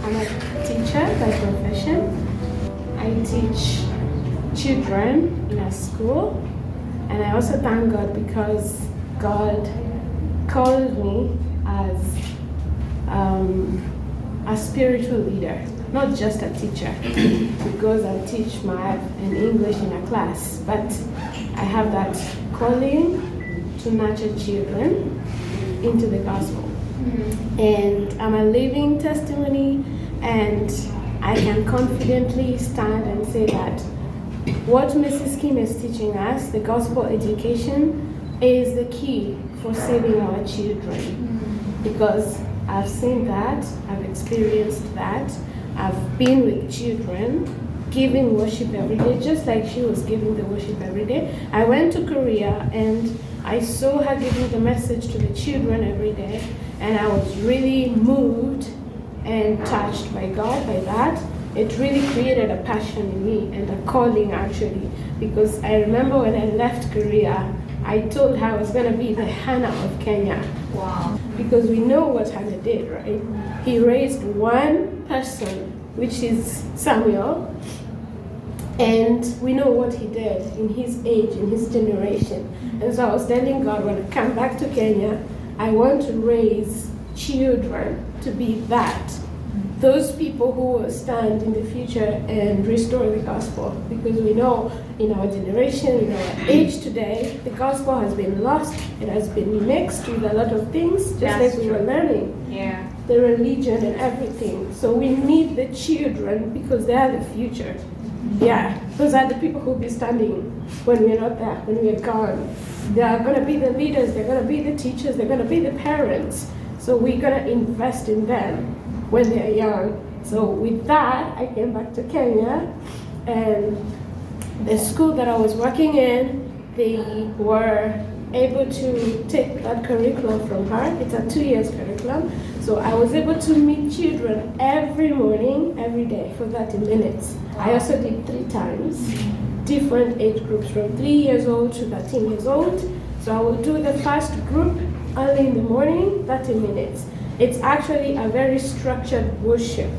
I'm a teacher by profession. I teach children in a school, and I also thank God because God called me as a spiritual leader, not just a teacher, because I teach math and English in a class, but I have that calling to nurture children into the gospel. And I'm a living testimony, and I can confidently stand and say that what Mrs. Kim is teaching us, the gospel education, is the key for saving our children. Because I've seen that, I've experienced that, I've been with children giving worship every day, just like she was giving the worship every day. I went to Korea and I saw her giving the message to the children every day, and I was really moved and touched by God by that. It really created a passion in me and a calling actually, because I remember when I left Korea, I told her I was going to be the Hannah of Kenya. Wow. Because we know what Hannah did, right? He raised one person, which is Samuel, and we know what he did in his age, in his generation. And so I was telling God, when I come back to Kenya, I want to raise children to be that. Those people who will stand in the future and restore the gospel. Because we know in our generation, in our age today, the gospel has been lost. It has been mixed with a lot of things, just That's like we were learning. Yeah. The religion and everything. So we need the children because they are the future. Yeah, those are the people who will be standing when we're not there, when we're gone. They are going to be the leaders, they're going to be the teachers, they're going to be the parents. So we're going to invest in them when they're young. So with that, I came back to Kenya, and the school that I was working in, they were able to take that curriculum from her. It's a 2 years curriculum. So I was able to meet children every morning, every day for 30 minutes. I also did 3 times, different age groups from 3 years old to 13 years old. So I will do the first group early in the morning, 30 minutes. It's actually a very structured worship.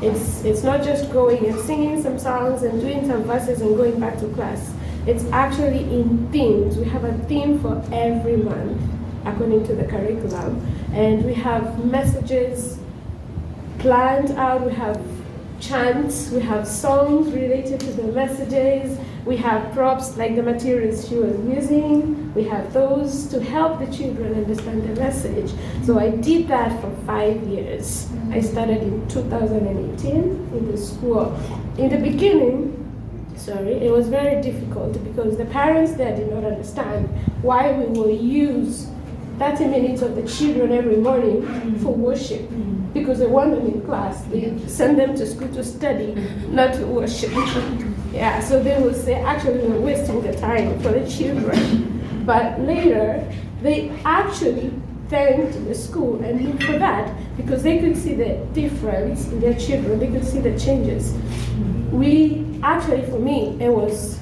It's not just going and singing some songs and doing some verses and going back to class. It's actually in themes. We have a theme for every month according to the curriculum. And we have messages planned out, we have chants, we have songs related to the messages, we have props like the materials she was using, we have those to help the children understand the message. So I did that for 5 years. I started in 2018 in the school. In the beginning, it was very difficult because the parents there did not understand why we will use 30 minutes of the children every morning for worship, because they want them in class. They send them to school to study, not to worship. Yeah, so they will say, actually, we're wasting the time for the children. But later, they actually thanked the school and looked for that because they could see the difference in their children. They could see the changes. Actually, for me, it was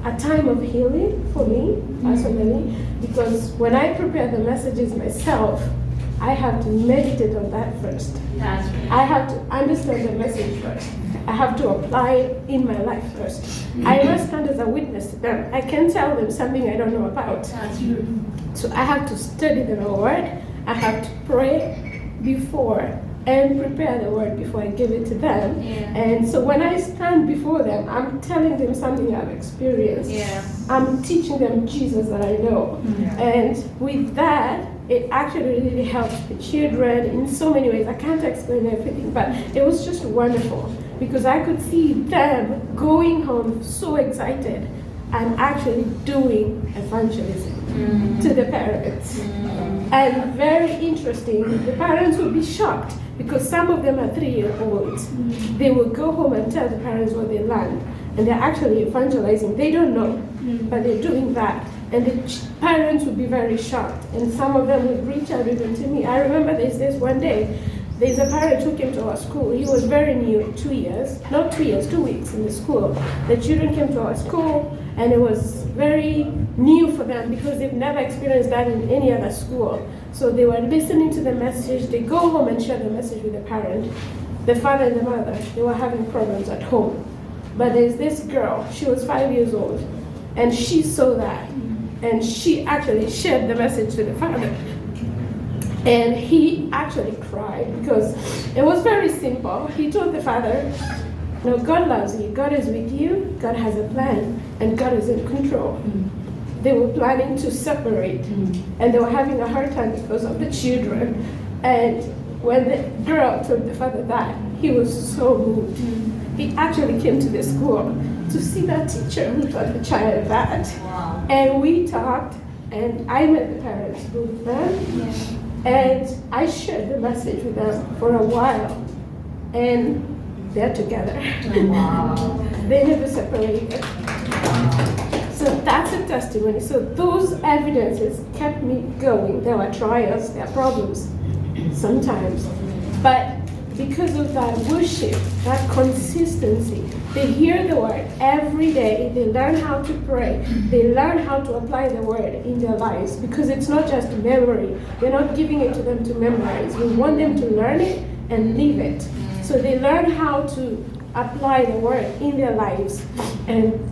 a time of healing for me personally, because when I prepare the messages myself, I have to meditate on that first. That's right. I have to understand the message first. I have to apply it in my life first. I must stand as a witness to them. I can't tell them something I don't know about. That's true. So I have to study the word. I have to pray before and prepare the word before I give it to them. Yeah. And so when I stand before them, I'm telling them something I've experienced. Yeah. I'm teaching them Jesus that I know. Yeah. And with that, it actually really helps the children in so many ways. I can't explain everything, but it was just wonderful because I could see them going home so excited and actually doing evangelism to the parents. And very interesting, the parents would be shocked because some of them are 3-year-olds. They will go home and tell the parents what they learned, and they're actually evangelizing. They don't know, but they're doing that. And the parents would be very shocked, and some of them would reach out even to me. I remember there's this one day, there's a parent who came to our school. He was very new, 2 years, not 2 years, 2 weeks in the school. The children came to our school, and it was very new for them because they've never experienced that in any other school. So they were listening to the message. They go home and share the message with the parent. The father and the mother, they were having problems at home. But there's this girl, she was 5 years old, and she saw that. And she actually shared the message to the father. And he actually cried because it was very simple. He told the father, no, God loves you, God is with you, God has a plan, and God is in control. They were planning to separate, and they were having a hard time because of the children. And when the girl told the father that, he was so moved. He actually came to the school to see that teacher who taught the child that. Wow. And we talked, and I met the parents with them, and I shared the message with them for a while. And they're together. Wow. They never separated. So that's a testimony. So those evidences kept me going. There were trials, there were problems sometimes. But because of that worship, that consistency, they hear the word every day, they learn how to pray, they learn how to apply the word in their lives, because it's not just memory. We're not giving it to them to memorize. We want them to learn it and live it. So they learn how to apply the word in their lives, and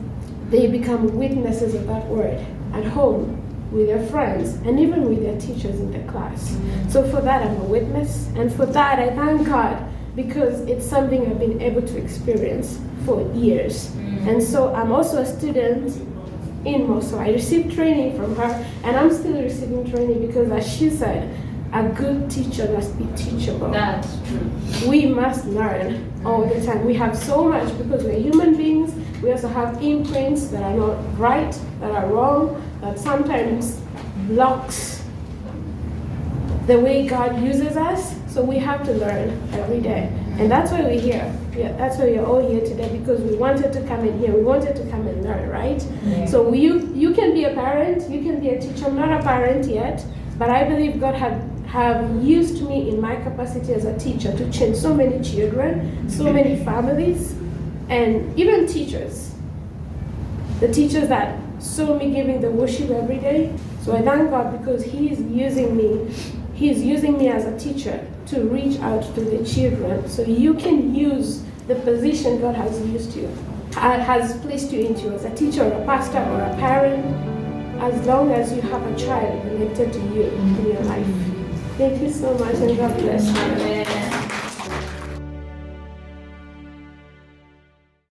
they become witnesses of that word at home, with their friends, and even with their teachers in the class. So for that, I'm a witness, and for that, I thank God, because it's something I've been able to experience for years. And so I'm also a student in Mosul. I received training from her, and I'm still receiving training because, as she said, a good teacher must be teachable. That's true. We must learn all the time. We have so much because we're human beings. We also have imprints that are not right, that are wrong, that sometimes blocks the way God uses us. So we have to learn every day. And that's why we're here. Yeah, that's why we're all here today, because we wanted to come in here. We wanted to come and learn, right? Yeah. So you can be a parent, you can be a teacher. I'm not a parent yet, but I believe God have used me in my capacity as a teacher to change so many children, so many families, and even teachers. The teachers that saw me giving the worship every day. So I thank God because He is using me. He is using me as a teacher to reach out to the children. So you can use the position God has used you, has placed you into as a teacher or a pastor or a parent, as long as you have a child connected to you in your life. Thank you so much, and God bless you.